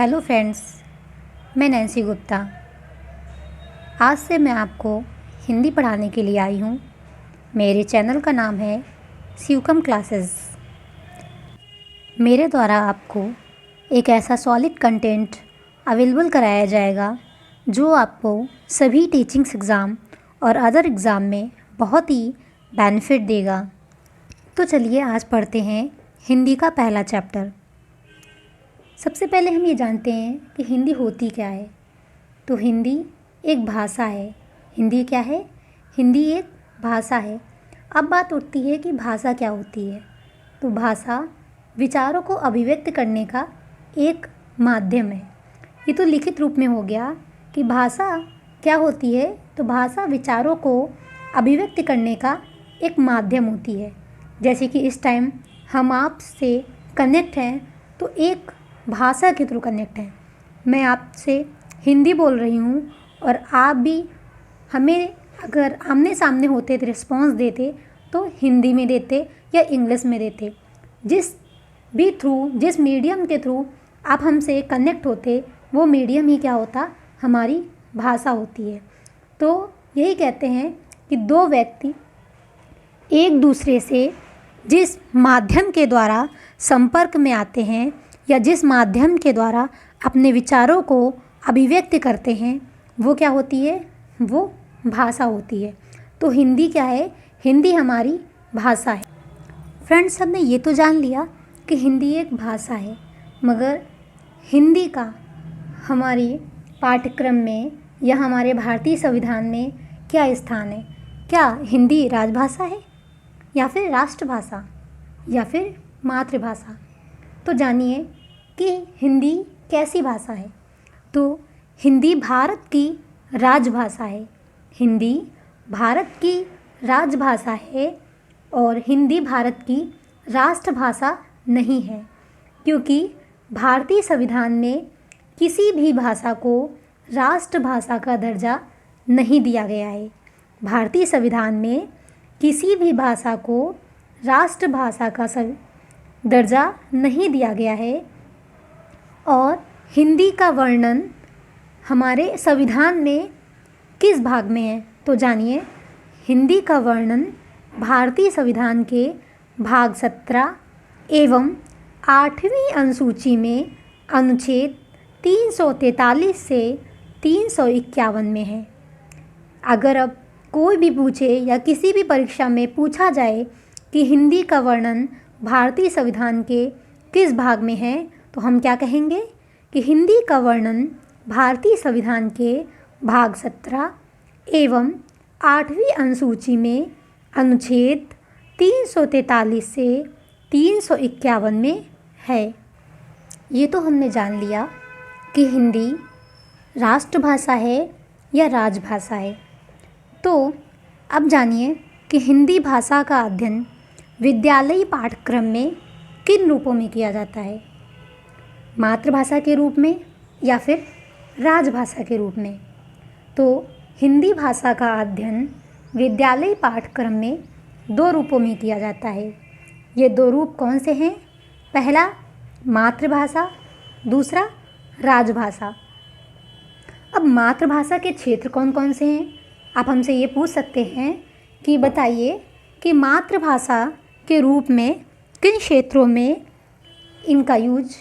Hello friends, मैं Nancy Gupta. आज से मैं आपको हिंदी पढ़ाने के लिए आई हूँ। मेरे चैनल का नाम है शिवकम क्लासेस। मेरे द्वारा आपको एक ऐसा सॉलिड कंटेंट अवेलेबल कराया जाएगा जो आपको सभी टीचिंग्स एग्ज़ाम और अदर एग्ज़ाम में बहुत ही बेनिफिट देगा। तो चलिए आज पढ़ते हैं हिंदी का पहला चैप्टर। सबसे पहले हम ये जानते हैं कि हिंदी होती क्या है। तो हिंदी एक भाषा है। हिंदी क्या है? हिंदी एक भाषा है। अब बात उठती है कि भाषा क्या होती है। तो भाषा विचारों को अभिव्यक्त करने का एक माध्यम है। ये तो लिखित रूप में हो गया कि भाषा क्या होती है। तो भाषा विचारों को अभिव्यक्त करने का एक माध्यम होती है। जैसे कि इस टाइम हम आपसे कनेक्ट हैं तो एक भाषा के थ्रू कनेक्ट हैं। मैं आपसे हिंदी बोल रही हूँ और आप भी हमें अगर आमने सामने होते तो रिस्पॉन्स देते तो हिंदी में देते या इंग्लिश में देते। जिस मीडियम के थ्रू आप हमसे कनेक्ट होते वो मीडियम ही क्या होता? हमारी भाषा होती है। तो यही कहते हैं कि दो व्यक्ति एक दूसरे से जिस माध्यम के द्वारा संपर्क में आते हैं या जिस माध्यम के द्वारा अपने विचारों को अभिव्यक्त करते हैं वो क्या होती है? वो भाषा होती है। तो हिंदी क्या है? हिंदी हमारी भाषा है। फ्रेंड्स, हमने ये तो जान लिया कि हिंदी एक भाषा है, मगर हिंदी का हमारे पाठ्यक्रम में या हमारे भारतीय संविधान में क्या स्थान है? क्या हिंदी राजभाषा है या फिर राष्ट्रभाषा या फिर मातृभाषा? तो जानिए कि हिंदी कैसी भाषा है। तो हिंदी भारत की राजभाषा है। हिंदी भारत की राजभाषा है और हिंदी भारत की राष्ट्रभाषा नहीं है, क्योंकि भारतीय संविधान में किसी भी भाषा को राष्ट्रभाषा का दर्जा नहीं दिया गया है। भारतीय संविधान में किसी भी भाषा को राष्ट्रभाषा का दर्जा नहीं दिया गया है। और हिंदी का वर्णन हमारे संविधान में किस भाग में है? तो जानिए, हिंदी का वर्णन भारतीय संविधान के भाग 17 एवं 8वीं अनुसूची में अनुच्छेद 343 से 351 में है। अगर अब कोई भी पूछे या किसी भी परीक्षा में पूछा जाए कि हिंदी का वर्णन भारतीय संविधान के किस भाग में है, तो हम क्या कहेंगे कि हिंदी का वर्णन भारतीय संविधान के भाग 17 एवं 8वीं अनुसूची में अनुच्छेद 343 से 351 में है। ये तो हमने जान लिया कि हिंदी राष्ट्रभाषा है या राजभाषा है। तो अब जानिए कि हिंदी भाषा का अध्ययन विद्यालयी पाठ्यक्रम में किन रूपों में किया जाता है? मातृभाषा के रूप में या फिर राजभाषा के रूप में? तो हिंदी भाषा का अध्ययन विद्यालयी पाठ्यक्रम में 2 रूपों में किया जाता है। ये 2 रूप कौन से हैं? पहला मातृभाषा, दूसरा राजभाषा। अब मातृभाषा के क्षेत्र कौन कौन से हैं? आप हमसे ये पूछ सकते हैं कि बताइए कि मातृभाषा के रूप में किन क्षेत्रों में इनका यूज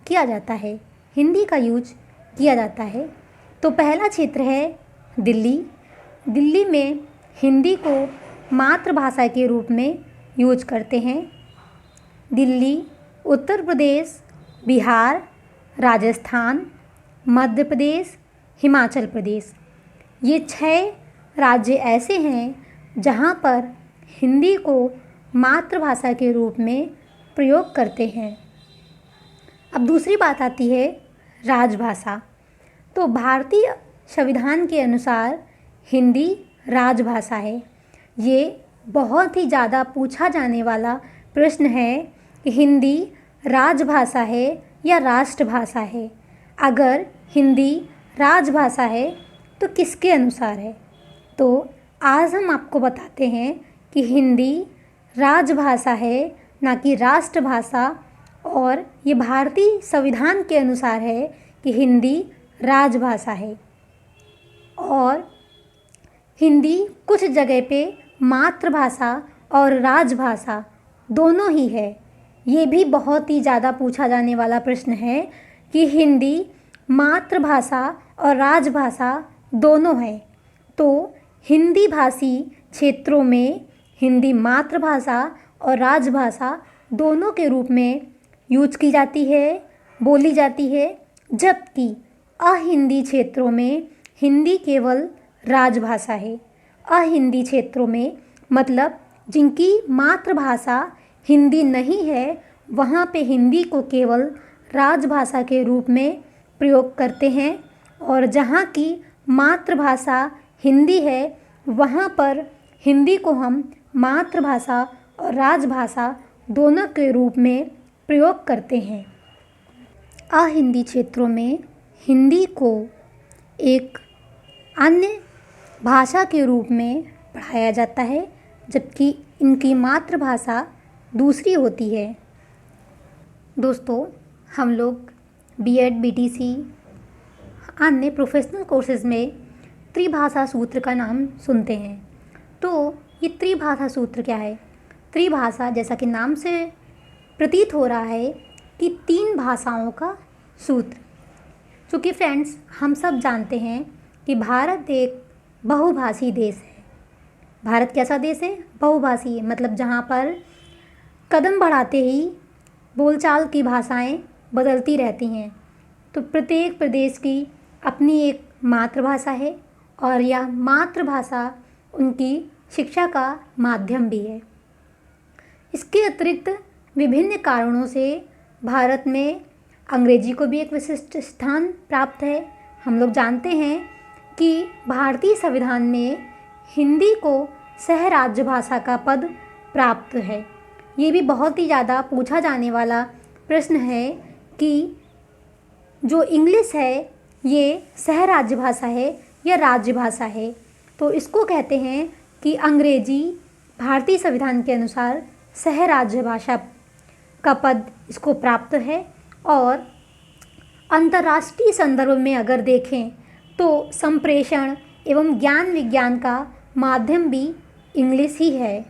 किया जाता है, हिंदी का यूज किया जाता है। तो पहला क्षेत्र है दिल्ली। दिल्ली में हिंदी को मातृभाषा के रूप में यूज करते हैं। दिल्ली, उत्तर प्रदेश, बिहार, राजस्थान, मध्य प्रदेश, हिमाचल प्रदेश, ये 6 राज्य ऐसे हैं जहाँ पर हिंदी को मातृभाषा के रूप में प्रयोग करते हैं। अब दूसरी बात आती है राजभाषा। तो भारतीय संविधान के अनुसार हिंदी राजभाषा है। ये बहुत ही ज़्यादा पूछा जाने वाला प्रश्न है कि हिंदी राजभाषा है या राष्ट्रभाषा है। अगर हिंदी राजभाषा है तो किसके अनुसार है? तो आज हम आपको बताते हैं कि हिंदी राजभाषा है, ना कि राष्ट्रभाषा। और ये भारतीय संविधान के अनुसार है कि हिंदी राजभाषा है। और हिंदी कुछ जगह पे मातृभाषा और राजभाषा दोनों ही है। ये भी बहुत ही ज़्यादा पूछा जाने वाला प्रश्न है कि हिंदी मातृभाषा और राजभाषा दोनों है। तो हिंदी भाषी क्षेत्रों में हिंदी मातृभाषा और राजभाषा दोनों के रूप में यूज की जाती है, बोली जाती है, जबकि अहिंदी क्षेत्रों में हिंदी केवल राजभाषा है। अहिंदी क्षेत्रों में मतलब जिनकी मातृभाषा हिंदी नहीं है, वहाँ पे हिंदी को केवल राजभाषा के रूप में प्रयोग करते हैं, और जहाँ की मातृभाषा हिंदी है वहाँ पर हिंदी को हम मातृभाषा और राजभाषा दोनों के रूप में प्रयोग करते हैं। अहिंदी क्षेत्रों में हिंदी को एक अन्य भाषा के रूप में पढ़ाया जाता है, जबकि इनकी मातृभाषा दूसरी होती है। दोस्तों, हम लोग बीएड, बीटीसी, अन्य प्रोफेशनल कोर्सेज़ में त्रिभाषा सूत्र का नाम सुनते हैं। तो ये त्रिभाषा सूत्र क्या है? त्रिभाषा, जैसा कि नाम से प्रतीत हो रहा है कि 3 भाषाओं का सूत्र। चूँकि फ्रेंड्स, हम सब जानते हैं कि भारत एक बहुभाषी देश है। भारत कैसा देश है? बहुभाषी है। मतलब जहाँ पर कदम बढ़ाते ही बोलचाल की भाषाएं बदलती रहती हैं। तो प्रत्येक प्रदेश की अपनी एक मातृभाषा है, और यह मातृभाषा उनकी शिक्षा का माध्यम भी है। इसके अतिरिक्त विभिन्न कारणों से भारत में अंग्रेजी को भी एक विशिष्ट स्थान प्राप्त है। हम लोग जानते हैं कि भारतीय संविधान में हिंदी को सह राज्य भाषा का पद प्राप्त है। ये भी बहुत ही ज़्यादा पूछा जाने वाला प्रश्न है कि जो इंग्लिश है ये सह राज्य भाषा है या राज्य भाषा है। तो इसको कहते हैं कि अंग्रेजी भारतीय संविधान के अनुसार सह राज्य भाषा का पद इसको प्राप्त है। और अंतर्राष्ट्रीय संदर्भ में अगर देखें तो संप्रेषण एवं ज्ञान विज्ञान का माध्यम भी इंग्लिश ही है,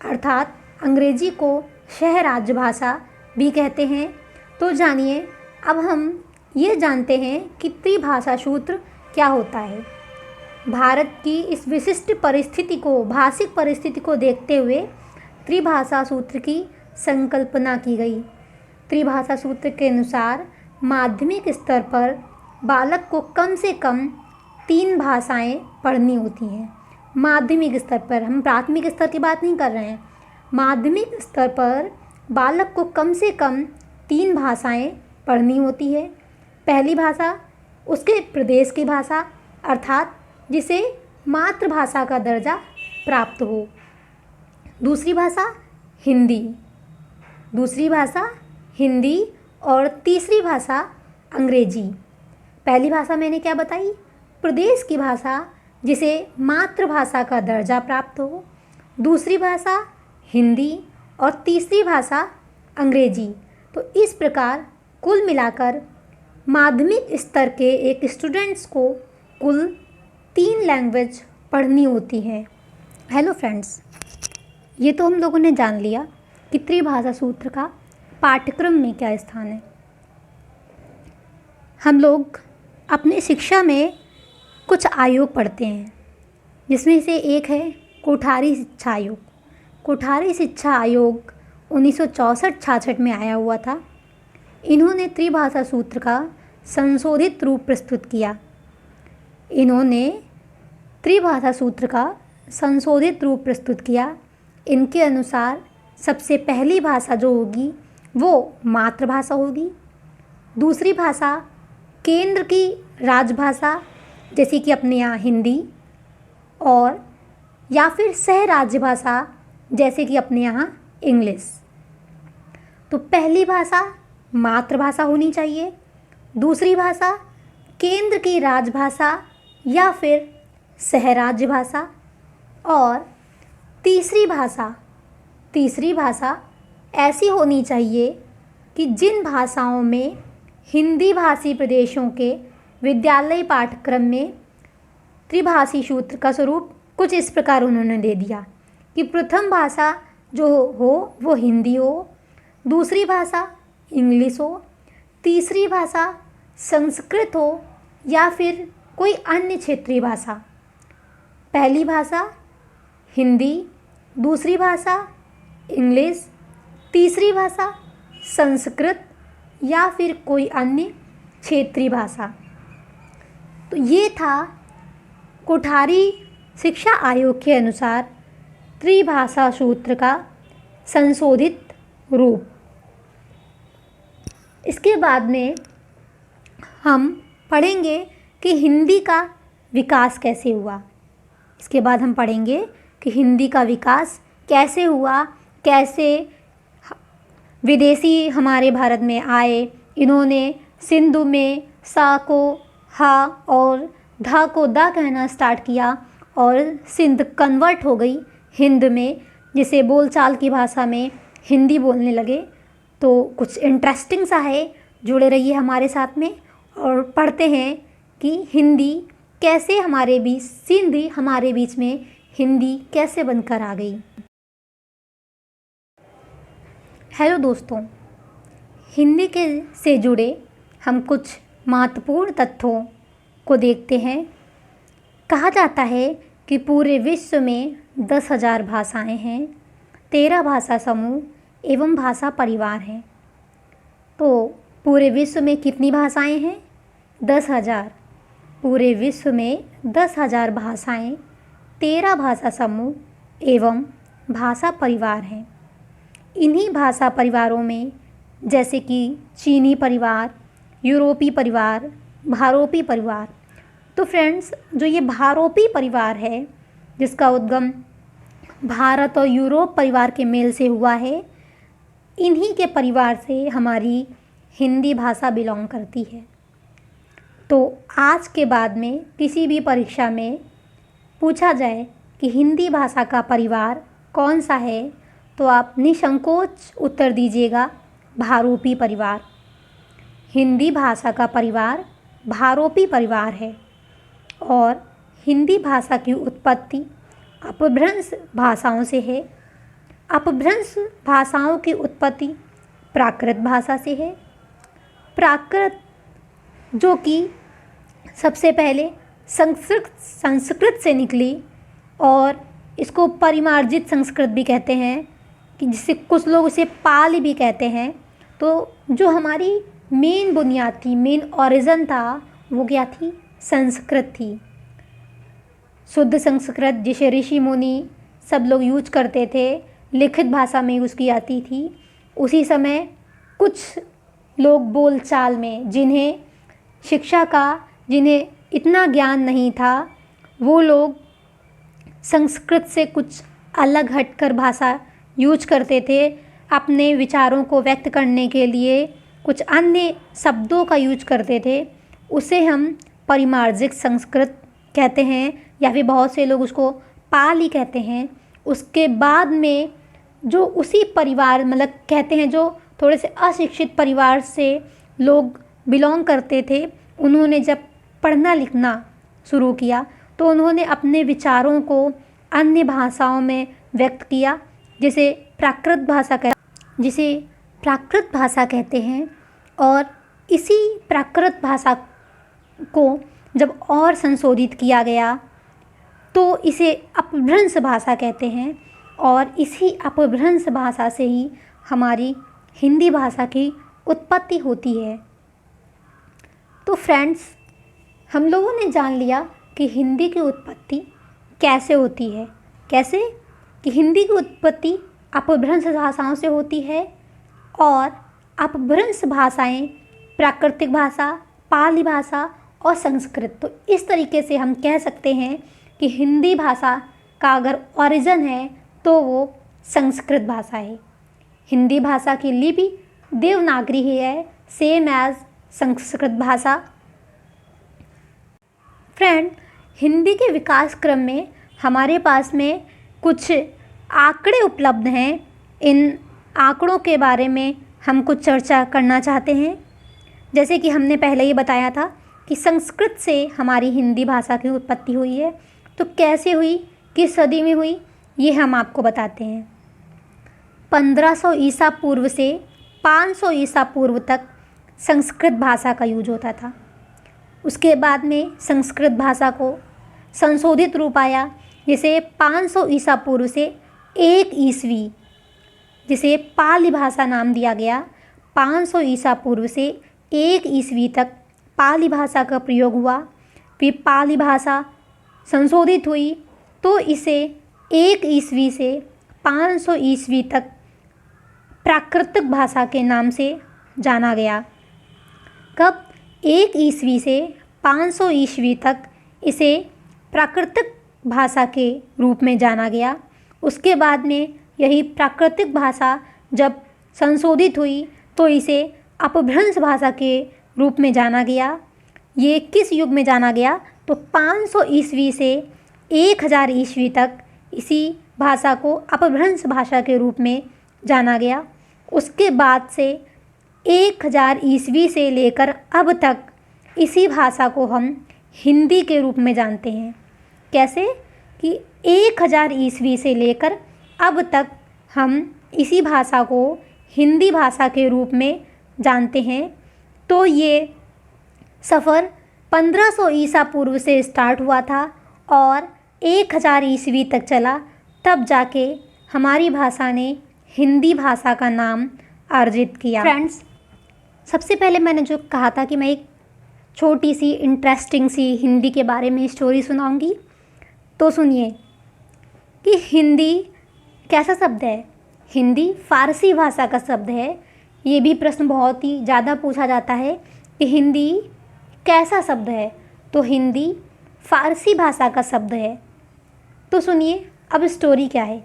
अर्थात अंग्रेजी को सह राज्य भाषा भी कहते हैं। तो जानिए, अब हम ये जानते हैं कि त्रिभाषा सूत्र क्या होता है। भारत की इस विशिष्ट परिस्थिति को, भाषिक परिस्थिति को देखते हुए त्रिभाषा सूत्र की संकल्पना की गई। त्रिभाषा सूत्र के अनुसार माध्यमिक स्तर पर बालक को कम से कम 3 भाषाएं पढ़नी होती हैं। माध्यमिक स्तर पर, हम प्राथमिक स्तर की बात नहीं कर रहे हैं। माध्यमिक स्तर पर बालक को कम से कम 3 भाषाएं पढ़नी होती है। पहली भाषा उसके प्रदेश की भाषा, अर्थात जिसे मातृभाषा का दर्जा प्राप्त हो। दूसरी भाषा हिंदी, दूसरी भाषा हिंदी और तीसरी भाषा अंग्रेजी। पहली भाषा मैंने क्या बताई? प्रदेश की भाषा जिसे मातृभाषा का दर्जा प्राप्त हो। दूसरी भाषा हिंदी और तीसरी भाषा अंग्रेजी। तो इस प्रकार कुल मिलाकर माध्यमिक स्तर के एक स्टूडेंट्स को कुल 3 लैंग्वेज पढ़नी होती है। हेलो फ्रेंड्स, ये तो हम लोगों ने जान लिया कि त्रिभाषा सूत्र का पाठ्यक्रम में क्या स्थान है। हम लोग अपने शिक्षा में कुछ आयोग पढ़ते हैं, जिसमें से एक है कोठारी शिक्षा आयोग। कोठारी शिक्षा आयोग 1964-66 में आया हुआ था। इन्होंने त्रिभाषा सूत्र का संशोधित रूप प्रस्तुत किया। इन्होंने त्रिभाषा सूत्र का संशोधित रूप प्रस्तुत किया। इनके अनुसार सबसे पहली भाषा जो होगी वो मातृभाषा होगी। दूसरी भाषा केंद्र की राजभाषा, जैसे कि अपने यहाँ हिंदी, और या फिर सह राज्य भाषा जैसे कि अपने यहाँ इंग्लिश। तो पहली भाषा मातृभाषा होनी चाहिए, दूसरी भाषा केंद्र की राजभाषा या फिर सह राज्य भाषा, और तीसरी भाषा ऐसी होनी चाहिए कि जिन भाषाओं में हिंदी भाषी प्रदेशों के विद्यालय पाठ्यक्रम में त्रिभाषी सूत्र का स्वरूप कुछ इस प्रकार उन्होंने दे दिया कि प्रथम भाषा जो हो वो हिंदी हो, दूसरी भाषा इंग्लिश हो, तीसरी भाषा संस्कृत हो या फिर कोई अन्य क्षेत्रीय भाषा। पहली भाषा हिंदी, दूसरी भाषा इंग्लिश, तीसरी भाषा संस्कृत या फिर कोई अन्य क्षेत्रीय भाषा। तो ये था कोठारी शिक्षा आयोग के अनुसार त्रिभाषा सूत्र का संशोधित रूप। इसके बाद में हम पढ़ेंगे कि हिंदी का विकास कैसे हुआ। इसके बाद हम पढ़ेंगे कि हिंदी का विकास कैसे हुआ, कैसे विदेशी हमारे भारत में आए, इन्होंने सिंधु में सा को हा और धा को दा कहना स्टार्ट किया और सिंध कन्वर्ट हो गई हिंद में, जिसे बोलचाल की भाषा में हिंदी बोलने लगे। तो कुछ इंटरेस्टिंग सा है, जुड़े रहिए हमारे साथ में और पढ़ते हैं कि हिंदी कैसे हमारे बीच, सिंधी हमारे बीच में हिंदी कैसे बनकर आ गई। हेलो दोस्तों, हिंदी के से जुड़े हम कुछ महत्वपूर्ण तथ्यों को देखते हैं। कहा जाता है कि पूरे विश्व में 10,000 भाषाएं हैं, 13 भाषा समूह एवं भाषा परिवार हैं। तो पूरे विश्व में कितनी भाषाएं हैं? 10,000। पूरे विश्व में 10,000 भाषाएं, 13 भाषा समूह एवं भाषा परिवार हैं। इन्हीं भाषा परिवारों में जैसे कि चीनी परिवार, यूरोपीय परिवार, भारोपी परिवार। तो फ्रेंड्स, जो ये भारोपी परिवार है जिसका उद्गम भारत और यूरोप परिवार के मेल से हुआ है, इन्हीं के परिवार से हमारी हिंदी भाषा बिलोंग करती है। तो आज के बाद में किसी भी परीक्षा में पूछा जाए कि हिंदी भाषा का परिवार कौन सा है, तो आप निसंकोच उत्तर दीजिएगा भारोपी परिवार। हिंदी भाषा का परिवार भारोपी परिवार है और हिंदी भाषा की उत्पत्ति अपभ्रंश भाषाओं से है। अपभ्रंश भाषाओं की उत्पत्ति प्राकृत भाषा से है। प्राकृत जो कि सबसे पहले संस्कृत से निकली और इसको परिमार्जित संस्कृत भी कहते हैं, कि जिसे कुछ लोग उसे पाली भी कहते हैं। तो जो हमारी मेन बुनियाद थी, मेन ओरिजिन था, वो क्या थी? संस्कृत थी। शुद्ध संस्कृत जिसे ऋषि मुनि सब लोग यूज करते थे, लिखित भाषा में यूज़ की जाती थी। उसी समय कुछ लोग बोलचाल में, जिन्हें शिक्षा का, जिन्हें इतना ज्ञान नहीं था, वो लोग संस्कृत से कुछ अलग हटकर भाषा यूज करते थे। अपने विचारों को व्यक्त करने के लिए कुछ अन्य शब्दों का यूज करते थे। उसे हम परिमार्जित संस्कृत कहते हैं या फिर बहुत से लोग उसको पाली कहते हैं। उसके बाद में जो उसी परिवार, मतलब कहते हैं जो थोड़े से अशिक्षित परिवार से लोग बिलोंग करते थे, उन्होंने जब पढ़ना लिखना शुरू किया तो उन्होंने अपने विचारों को अन्य भाषाओं में व्यक्त किया, जिसे प्राकृत भाषा कहते हैं। और इसी प्राकृत भाषा को जब और संशोधित किया गया तो इसे अपभ्रंश भाषा कहते हैं और इसी अपभ्रंश भाषा से ही हमारी हिंदी भाषा की उत्पत्ति होती है। तो फ्रेंड्स, हम लोगों ने जान लिया कि हिंदी की उत्पत्ति कैसे होती है। कैसे? कि हिंदी की उत्पत्ति अपभ्रंश भाषाओं से होती है और अपभ्रंश भाषाएं प्राकृतिक भाषा, पाली भाषा और संस्कृत। तो इस तरीके से हम कह सकते हैं कि हिंदी भाषा का अगर ओरिजिन है तो वो संस्कृत भाषा है। हिंदी भाषा की लिपि देवनागरी ही है, सेम एज संस्कृत भाषा। फ्रेंड, हिंदी के विकास क्रम में हमारे पास में कुछ आंकड़े उपलब्ध हैं। इन आंकड़ों के बारे में हम कुछ चर्चा करना चाहते हैं। जैसे कि हमने पहले ही बताया था कि संस्कृत से हमारी हिंदी भाषा की उत्पत्ति हुई है। तो कैसे हुई, किस सदी में हुई, ये हम आपको बताते हैं। 1500 ईसा पूर्व से 500 ईसा पूर्व तक संस्कृत भाषा का यूज होता था। उसके बाद में संस्कृत भाषा को संशोधित रूप आया, जिसे 500 ईसा पूर्व से 1 ईस्वी, जिसे पाली भाषा नाम दिया गया। 500 ईसा पूर्व से 1 ईस्वी तक पाली भाषा का प्रयोग हुआ। फिर पाली भाषा संशोधित हुई तो इसे 1 ईस्वी से 500 ईस्वी तक प्राकृतिक भाषा के नाम से जाना गया। कब? 1 ईस्वी से 500 ईस्वी तक इसे प्राकृतिक भाषा के रूप में जाना गया। उसके बाद में यही प्राकृतिक भाषा जब संशोधित हुई तो इसे अपभ्रंश भाषा के रूप में जाना गया। ये किस युग में जाना गया? तो 500 ईस्वी से 1000 ईस्वी तक इसी भाषा को अपभ्रंश भाषा के रूप में जाना गया। उसके बाद से 1000 ईस्वी से लेकर अब तक इसी भाषा को हम हिंदी के रूप में जानते हैं। कैसे? कि 1000 ईस्वी से लेकर अब तक हम इसी भाषा को हिंदी भाषा के रूप में जानते हैं। तो ये सफ़र 1500 ईसा पूर्व से स्टार्ट हुआ था और 1000 ईस्वी तक चला, तब जाके हमारी भाषा ने हिंदी भाषा का नाम अर्जित किया। फ्रेंड्स, सबसे पहले मैंने जो कहा था कि मैं एक छोटी सी इंटरेस्टिंग सी हिंदी के बारे में स्टोरी सुनाऊंगी, तो सुनिए कि हिंदी कैसा शब्द है। हिंदी फ़ारसी भाषा का शब्द है। ये भी प्रश्न बहुत ही ज़्यादा पूछा जाता है कि हिंदी कैसा शब्द है। तो हिंदी फ़ारसी भाषा का शब्द है। तो सुनिए अब स्टोरी क्या है।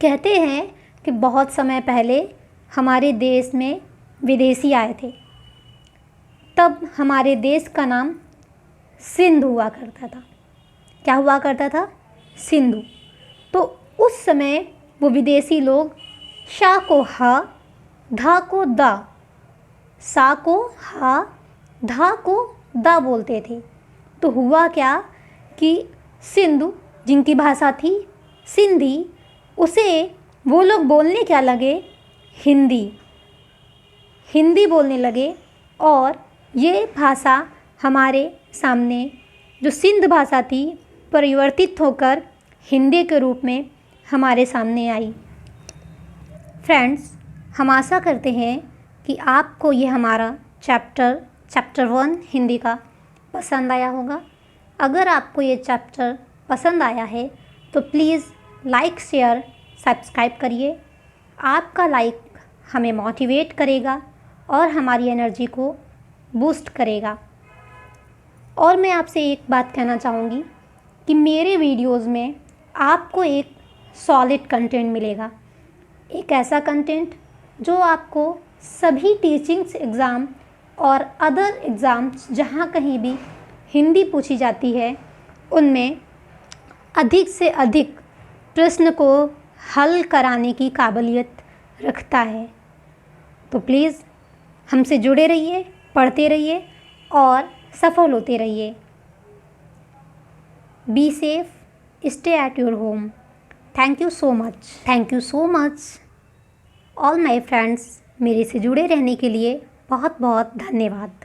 कहते हैं कि बहुत समय पहले हमारे देश में विदेशी आए थे। तब हमारे देश का नाम सिंधु हुआ करता था। क्या हुआ करता था? सिंधु। तो उस समय वो विदेशी लोग शा को हा, धा को दा, सा को हा, धा को दा बोलते थे। तो हुआ क्या कि सिंधु, जिनकी भाषा थी सिंधी, उसे वो लोग बोलने क्या लगे? हिंदी। हिंदी बोलने लगे और ये भाषा हमारे सामने जो सिंध भाषा थी परिवर्तित होकर हिंदी के रूप में हमारे सामने आई। फ्रेंड्स, हम आशा करते हैं कि आपको ये हमारा चैप्टर 1 हिंदी का पसंद आया होगा। अगर आपको ये चैप्टर पसंद आया है तो प्लीज़ लाइक, शेयर, सब्सक्राइब करिए। आपका लाइक हमें मोटिवेट करेगा और हमारी एनर्जी को बूस्ट करेगा। और मैं आपसे एक बात कहना चाहूँगी कि मेरे वीडियोज़ में आपको एक सॉलिड कंटेंट मिलेगा। एक ऐसा कंटेंट जो आपको सभी टीचिंग्स एग्ज़ाम और अदर एग्ज़ाम्स जहाँ कहीं भी हिंदी पूछी जाती है उनमें अधिक से अधिक प्रश्न को हल कराने की काबिलियत रखता है। तो प्लीज़ हमसे जुड़े रहिए, पढ़ते रहिए और सफल होते रहिए। Be safe, stay at your home. Thank you so much all my friends. मेरे से जुड़े रहने के लिए बहुत बहुत धन्यवाद।